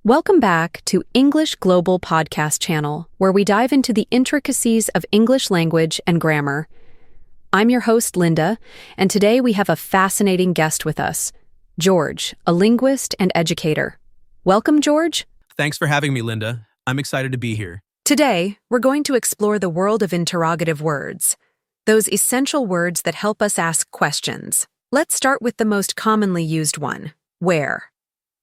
Welcome back to English Global Podcast Channel, where we dive into the intricacies of English language and grammar. I'm your host, Linda, and today we have a fascinating guest with us, George, a linguist and educator. Welcome, George. Thanks for having me, Linda. I'm excited to be here. Today, we're going to explore the world of interrogative words, those essential words that help us ask questions. Let's start with the most commonly used one, where.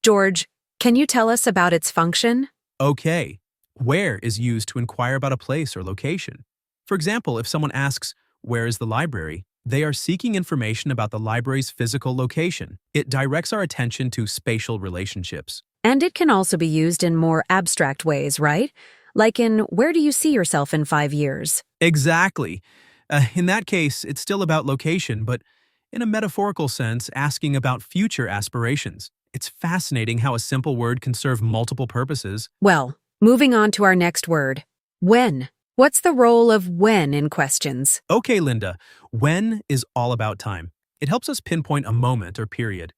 George, can you tell us about its function? Okay. Where is used to inquire about a place or location. For example, if someone asks, "Where is the library?" they are seeking information about the library's physical location. It directs our attention to spatial relationships. And it can also be used in more abstract ways, right? Like in, where do you see yourself in 5 years? Exactly. In that case, it's still about location, but in a metaphorical sense, asking about future aspirations. It's fascinating how a simple word can serve multiple purposes. Well, moving on to our next word, when. What's the role of when in questions? Okay, Linda, when is all about time. It helps us pinpoint a moment or period.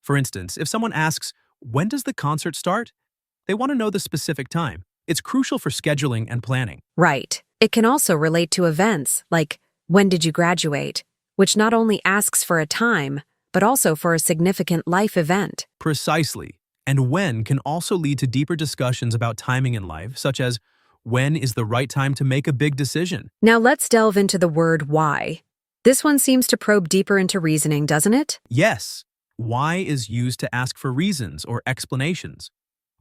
For instance, if someone asks, "When does the concert start?" they want to know the specific time. It's crucial for scheduling and planning. Right. It can also relate to events, like, when did you graduate? Which not only asks for a time, but also for a significant life event. Precisely. And when can also lead to deeper discussions about timing in life, such as, when is the right time to make a big decision? Now let's delve into the word why. This one seems to probe deeper into reasoning, doesn't it? Yes. Why is used to ask for reasons or explanations.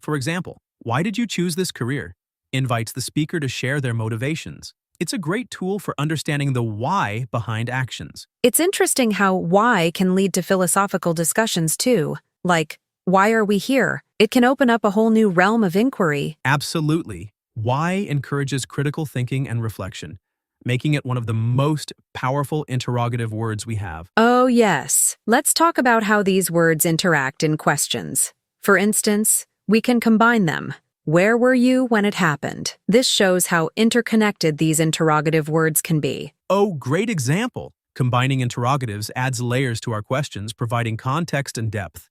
For example, why did you choose this career? Invites the speaker to share their motivations. It's a great tool for understanding the why behind actions. It's interesting how why can lead to philosophical discussions too. Like, why are we here? It can open up a whole new realm of inquiry. Absolutely. Why encourages critical thinking and reflection, making it one of the most powerful interrogative words we have. Oh yes. Let's talk about how these words interact in questions. For instance, we can combine them. Where were you when it happened? This shows how interconnected these interrogative words can be. Oh, great example. Combining interrogatives adds layers to our questions, providing context and depth.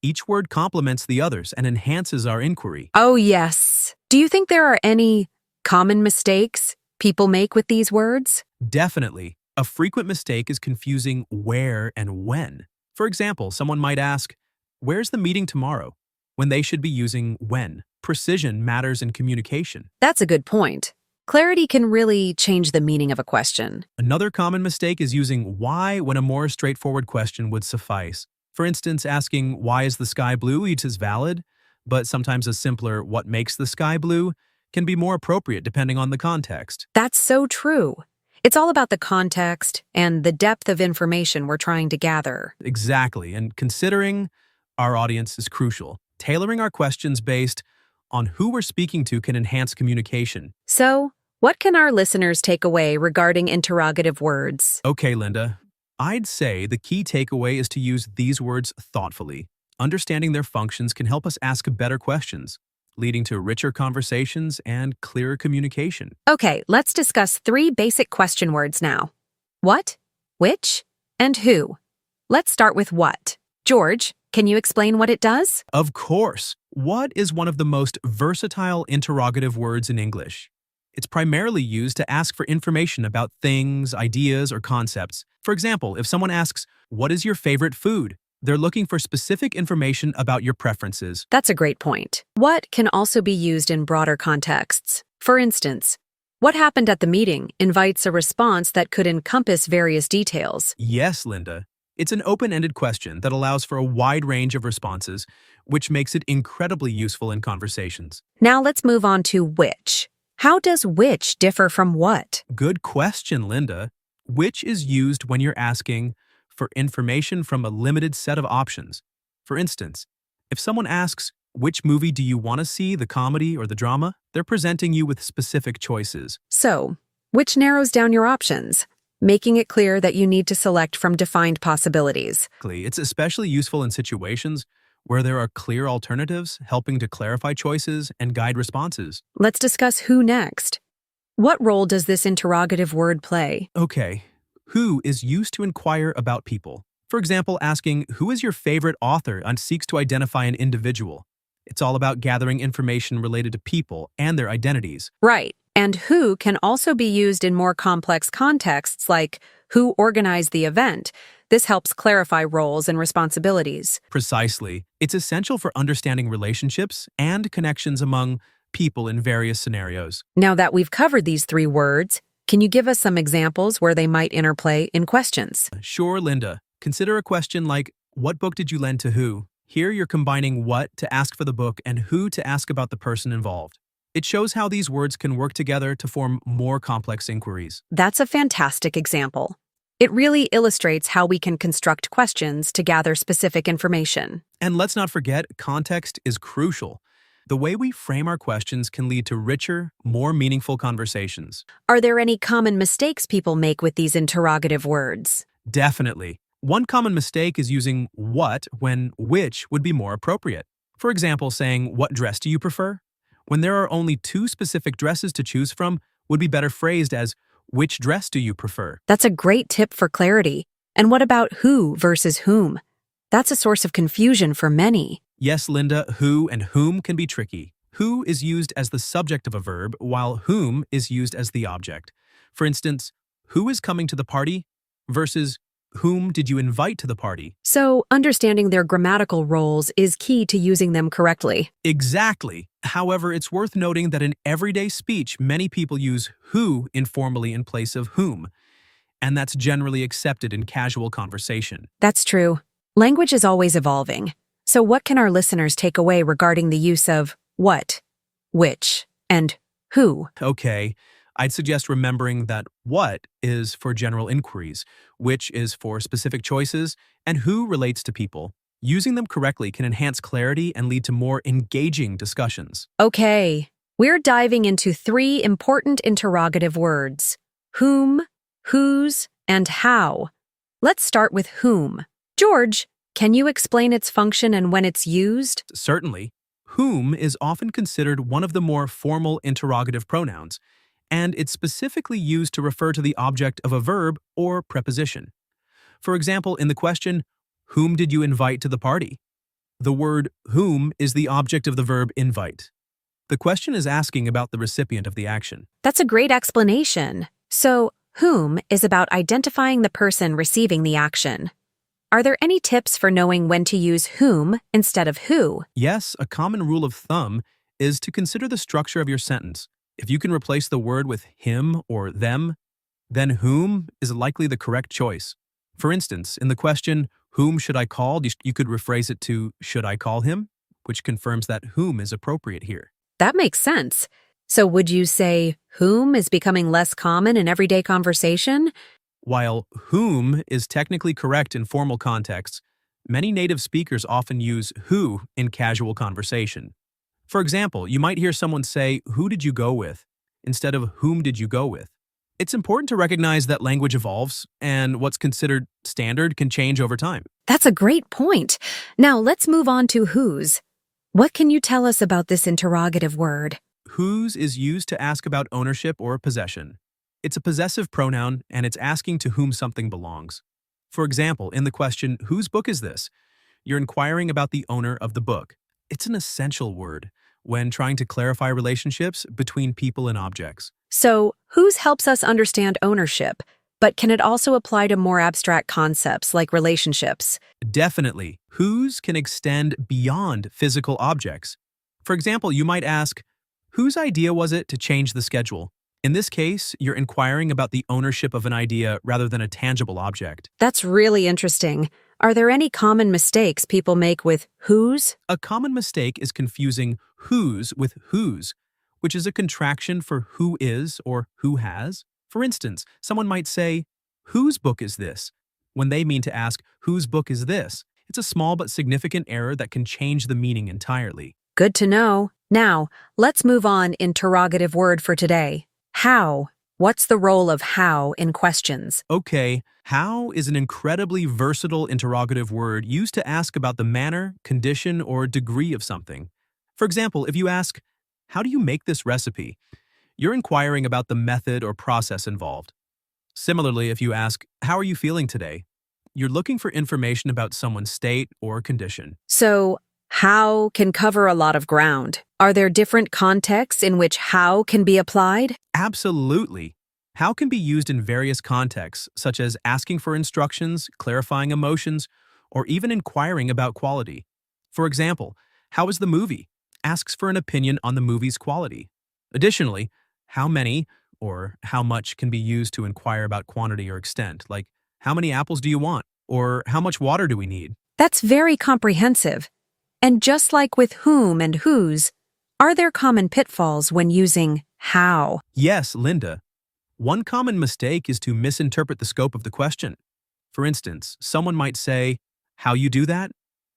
Each word complements the others and enhances our inquiry. Oh yes. Do you think there are any common mistakes people make with these words? Definitely. A frequent mistake is confusing where and when. For example, someone might ask, "Where's the meeting tomorrow?" when they should be using when. Precision matters in communication. That's a good point. Clarity can really change the meaning of a question. Another common mistake is using why when a more straightforward question would suffice. For instance, asking, "Why is the sky blue?" It is valid, but sometimes a simpler "what makes the sky blue?" can be more appropriate depending on the context. That's so true. It's all about the context and the depth of information we're trying to gather. Exactly, and considering our audience is crucial. Tailoring our questions based on who we're speaking to can enhance communication. So, what can our listeners take away regarding interrogative words? Okay, Linda, I'd say the key takeaway is to use these words thoughtfully. Understanding their functions can help us ask better questions, leading to richer conversations and clearer communication. Okay, let's discuss 3 basic question words now. What, which, and who. Let's start with what. George, can you explain what it does? Of course. What is one of the most versatile interrogative words in English? It's primarily used to ask for information about things, ideas, or concepts. For example, if someone asks, "What is your favorite food?" they're looking for specific information about your preferences. That's a great point. What can also be used in broader contexts. For instance, what happened at the meeting invites a response that could encompass various details. Yes, Linda. It's an open-ended question that allows for a wide range of responses, which makes it incredibly useful in conversations. Now let's move on to which. How does which differ from what? Good question, Linda. Which is used when you're asking for information from a limited set of options. For instance, if someone asks, "Which movie do you want to see, the comedy or the drama?" they're presenting you with specific choices. So, which narrows down your options, making it clear that you need to select from defined possibilities. It's especially useful in situations where there are clear alternatives, helping to clarify choices and guide responses. Let's discuss who next. What role does this interrogative word play? Okay, who is used to inquire about people. For example, asking, "Who is your favorite author?" and seeks to identify an individual. It's all about gathering information related to people and their identities. Right. And who can also be used in more complex contexts like who organized the event. This helps clarify roles and responsibilities. Precisely. It's essential for understanding relationships and connections among people in various scenarios. Now that we've covered these three words, can you give us some examples where they might interplay in questions? Sure, Linda. Consider a question like, what book did you lend to who? Here you're combining what to ask for the book and who to ask about the person involved. It shows how these words can work together to form more complex inquiries. That's a fantastic example. It really illustrates how we can construct questions to gather specific information. And let's not forget, context is crucial. The way we frame our questions can lead to richer, more meaningful conversations. Are there any common mistakes people make with these interrogative words? Definitely. One common mistake is using what when which would be more appropriate. For example, saying, what dress do you prefer? When there are only two specific dresses to choose from, would be better phrased as, which dress do you prefer? That's a great tip for clarity. And what about who versus whom? That's a source of confusion for many. Yes, Linda, who and whom can be tricky. Who is used as the subject of a verb, while whom is used as the object. For instance, who is coming to the party versus whom did you invite to the party? So, understanding their grammatical roles is key to using them correctly. Exactly. However, it's worth noting that in everyday speech, many people use who informally in place of whom, and that's generally accepted in casual conversation. That's true. Language is always evolving. So what can our listeners take away regarding the use of what, which, and who? Okay, I'd suggest remembering that what is for general inquiries, which is for specific choices, and who relates to people. Using them correctly can enhance clarity and lead to more engaging discussions. Okay, we're diving into three important interrogative words: whom, whose, and how. Let's start with whom. George, can you explain its function and when it's used? Certainly, whom is often considered one of the more formal interrogative pronouns, and it's specifically used to refer to the object of a verb or preposition. For example, in the question, whom did you invite to the party? The word whom is the object of the verb invite. The question is asking about the recipient of the action. That's a great explanation. So, whom is about identifying the person receiving the action. Are there any tips for knowing when to use whom instead of who? Yes, a common rule of thumb is to consider the structure of your sentence. If you can replace the word with him or them, then whom is likely the correct choice. For instance, in the question, whom should I call, you could rephrase it to, should I call him? Which confirms that whom is appropriate here. That makes sense. So would you say whom is becoming less common in everyday conversation? While whom is technically correct in formal contexts, many native speakers often use who in casual conversation. For example, you might hear someone say, who did you go with? Instead of whom did you go with? It's important to recognize that language evolves, and what's considered standard can change over time. That's a great point. Now let's move on to whose. What can you tell us about this interrogative word? Whose is used to ask about ownership or possession. It's a possessive pronoun, and it's asking to whom something belongs. For example, in the question, whose book is this? You're inquiring about the owner of the book. It's an essential word when trying to clarify relationships between people and objects. So, whose helps us understand ownership, but can it also apply to more abstract concepts like relationships? Definitely, whose can extend beyond physical objects. For example, you might ask, whose idea was it to change the schedule? In this case, you're inquiring about the ownership of an idea rather than a tangible object. That's really interesting. Are there any common mistakes people make with whose? A common mistake is confusing whose with whose, which is a contraction for who is or who has. For instance, someone might say, whose book is this? When they mean to ask, whose book is this? It's a small but significant error that can change the meaning entirely. Good to know. Now, let's move on. Interrogative word for today. How. What's the role of how in questions? Okay, how is an incredibly versatile interrogative word used to ask about the manner, condition, or degree of something. For example, if you ask, how do you make this recipe? You're inquiring about the method or process involved. Similarly, if you ask, how are you feeling today? You're looking for information about someone's state or condition. So, how can cover a lot of ground. Are there different contexts in which how can be applied? Absolutely. How can be used in various contexts, such as asking for instructions, clarifying emotions, or even inquiring about quality. For example, how is the movie? Asks for an opinion on the movie's quality. Additionally, how many or how much can be used to inquire about quantity or extent, like how many apples do you want? Or how much water do we need? That's very comprehensive. And just like with whom and whose, are there common pitfalls when using how? Yes, Linda. One common mistake is to misinterpret the scope of the question. For instance, someone might say, how you do that?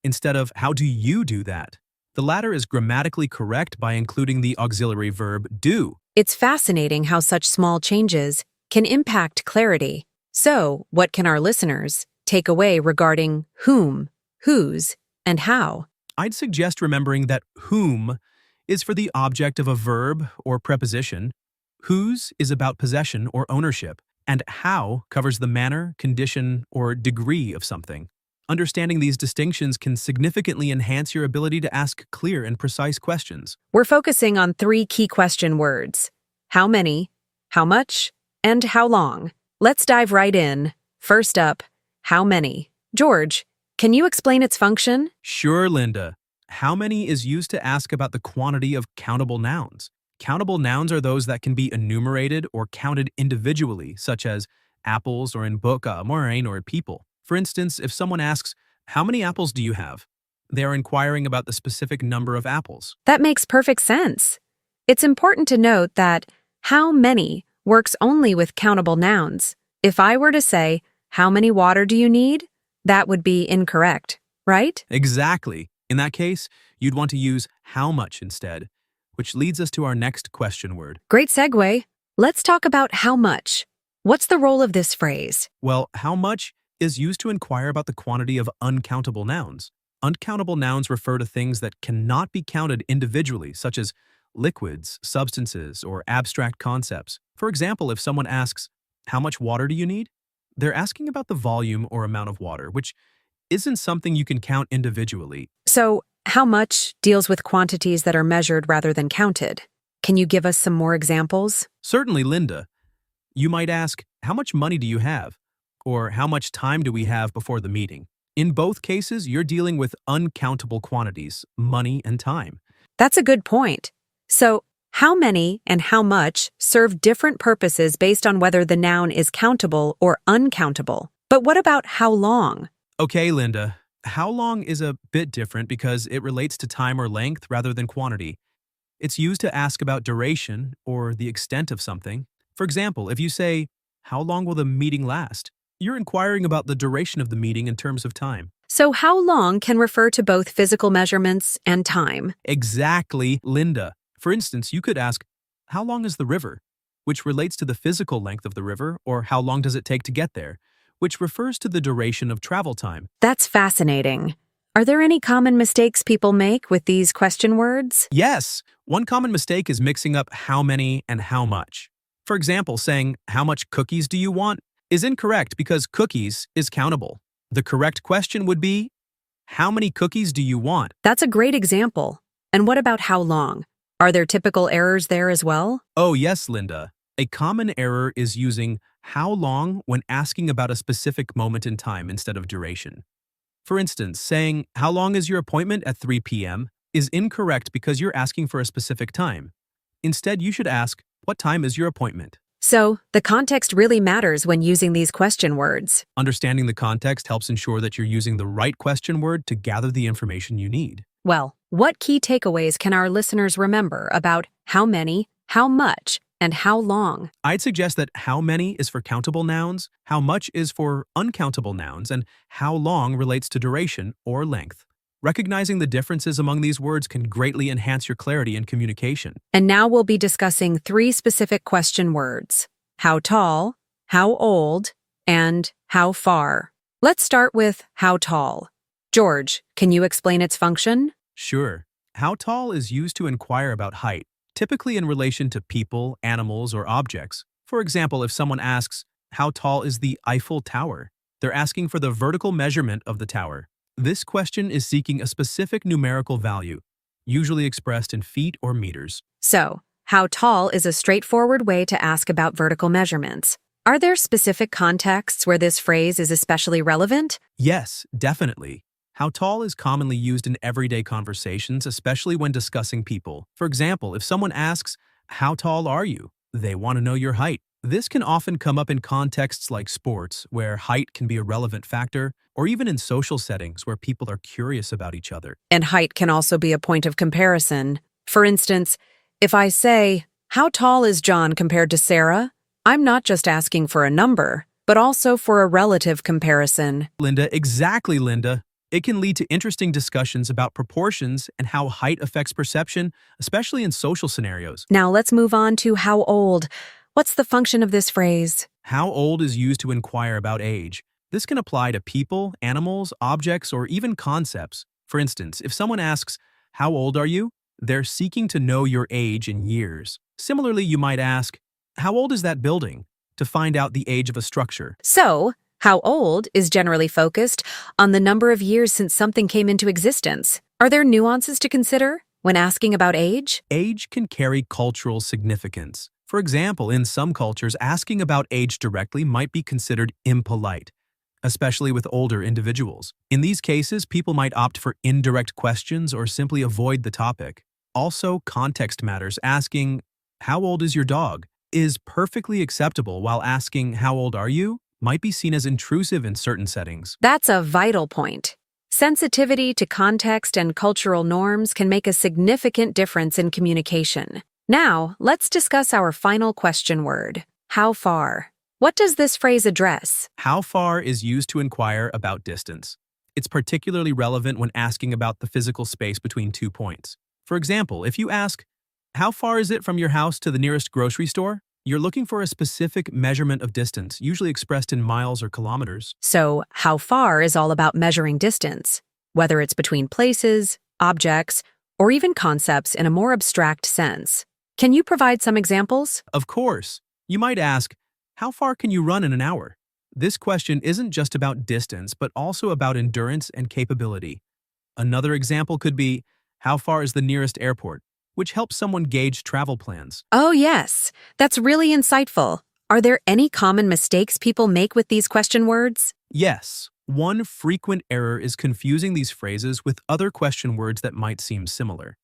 Instead of how do you do that? The latter is grammatically correct by including the auxiliary verb do. It's fascinating how such small changes can impact clarity. So, what can our listeners take away regarding whom, whose, and how? I'd suggest remembering that whom is for the object of a verb or preposition, whose is about possession or ownership, and how covers the manner, condition, or degree of something. Understanding these distinctions can significantly enhance your ability to ask clear and precise questions. We're focusing on 3 key question words: how many, how much, and how long. Let's dive right in. First up, how many. George, can you explain its function? Sure, Linda. How many is used to ask about the quantity of countable nouns. Countable nouns are those that can be enumerated or counted individually, such as apples or in book, moraine or people. For instance, if someone asks, how many apples do you have? They are inquiring about the specific number of apples. That makes perfect sense. It's important to note that how many works only with countable nouns. If I were to say, how many water do you need? That would be incorrect, right? Exactly. In that case, you'd want to use how much instead, which leads us to our next question word. Great segue. Let's talk about how much. What's the role of this phrase? Well, how much is used to inquire about the quantity of uncountable nouns. Uncountable nouns refer to things that cannot be counted individually, such as liquids, substances, or abstract concepts. For example, if someone asks, how much water do you need? They're asking about the volume or amount of water, which isn't something you can count individually. So, how much deals with quantities that are measured rather than counted. Can you give us some more examples? Certainly, Linda. You might ask, how much money do you have? Or how much time do we have before the meeting? In both cases, you're dealing with uncountable quantities, money and time. That's a good point. So, how many and how much serve different purposes based on whether the noun is countable or uncountable. But what about how long? Okay, Linda. How long is a bit different because it relates to time or length rather than quantity. It's used to ask about duration or the extent of something. For example, if you say, how long will the meeting last? You're inquiring about the duration of the meeting in terms of time. So, how long can refer to both physical measurements and time? Exactly, Linda. For instance, you could ask, how long is the river? Which relates to the physical length of the river, or how long does it take to get there? Which refers to the duration of travel time. That's fascinating. Are there any common mistakes people make with these question words? Yes, one common mistake is mixing up how many and how much. For example, saying, how much cookies do you want? Is incorrect because cookies is countable. The correct question would be, how many cookies do you want? That's a great example. And what about how long? Are there typical errors there as well? Oh yes, Linda. A common error is using how long when asking about a specific moment in time instead of duration. For instance, saying, how long is your appointment at 3 p.m. is incorrect because you're asking for a specific time. Instead, you should ask, what time is your appointment? So, the context really matters when using these question words. Understanding the context helps ensure that you're using the right question word to gather the information you need. Well, what key takeaways can our listeners remember about how many, how much, and how long? I'd suggest that how many is for countable nouns, how much is for uncountable nouns, and how long relates to duration or length. Recognizing the differences among these words can greatly enhance your clarity in communication. And now we'll be discussing 3 specific question words: how tall, how old, and how far. Let's start with how tall. George, can you explain its function? Sure. How tall is used to inquire about height, typically in relation to people, animals, or objects. For example, if someone asks, how tall is the Eiffel Tower? They're asking for the vertical measurement of the tower. This question is seeking a specific numerical value, usually expressed in feet or meters. So, how tall is a straightforward way to ask about vertical measurements. Are there specific contexts where this phrase is especially relevant? Yes, definitely. How tall is commonly used in everyday conversations, especially when discussing people. For example, if someone asks, "How tall are you?" they want to know your height. This can often come up in contexts like sports, where height can be a relevant factor, or even in social settings where people are curious about each other. And height can also be a point of comparison. For instance, if I say, "How tall is John compared to Sarah?" I'm not just asking for a number, but also for a relative comparison. Exactly, Linda. It can lead to interesting discussions about proportions and how height affects perception, especially in social scenarios. Now let's move on to how old. What's the function of this phrase? How old is used to inquire about age. This can apply to people, animals, objects, or even concepts. For instance, if someone asks, "How old are you?" they're seeking to know your age in years. Similarly, you might ask, "How old is that building?" to find out the age of a structure. So, how old is generally focused on the number of years since something came into existence. Are there nuances to consider when asking about age? Age can carry cultural significance. For example, in some cultures, asking about age directly might be considered impolite, especially with older individuals. In these cases, people might opt for indirect questions or simply avoid the topic. Also, context matters. Asking, "How old is your dog?" is perfectly acceptable, while asking, "How old are you?" might be seen as intrusive in certain settings. That's a vital point. Sensitivity to context and cultural norms can make a significant difference in communication. Now, let's discuss our final question word. How far? What does this phrase address? How far is used to inquire about distance. It's particularly relevant when asking about the physical space between 2 points. For example, if you ask, "How far is it from your house to the nearest grocery store?" you're looking for a specific measurement of distance, usually expressed in miles or kilometers. So, how far is all about measuring distance, whether it's between places, objects, or even concepts in a more abstract sense. Can you provide some examples? Of course, you might ask, "How far can you run in an hour?" This question isn't just about distance, but also about endurance and capability. Another example could be, "How far is the nearest airport?" which helps someone gauge travel plans. Oh, yes. That's really insightful. Are there any common mistakes people make with these question words? Yes, one frequent error is confusing these phrases with other question words that might seem similar.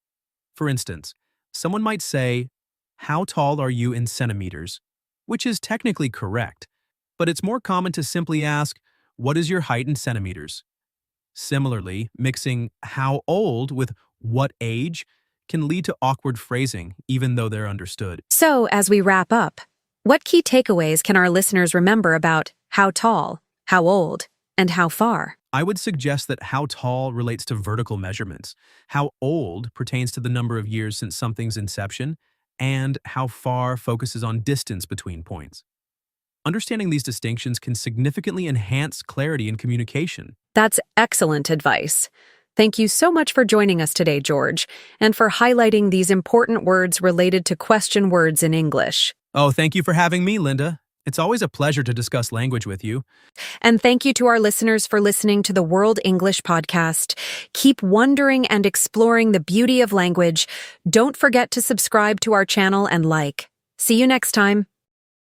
For instance, someone might say, "How tall are you in centimeters?" which is technically correct, but it's more common to simply ask, "What is your height in centimeters?" Similarly, mixing "how old" with "what age" can lead to awkward phrasing, even though they're understood. So, as we wrap up, what key takeaways can our listeners remember about how tall, how old, and how far? I would suggest that how tall relates to vertical measurements, how old pertains to the number of years since something's inception, and how far focuses on distance between points. Understanding these distinctions can significantly enhance clarity in communication. That's excellent advice. Thank you so much for joining us today, George, and for highlighting these important words related to question words in English. Oh, thank you for having me, Linda. It's always a pleasure to discuss language with you. And thank you to our listeners for listening to the World English Podcast. Keep wondering and exploring the beauty of language. Don't forget to subscribe to our channel and like. See you next time.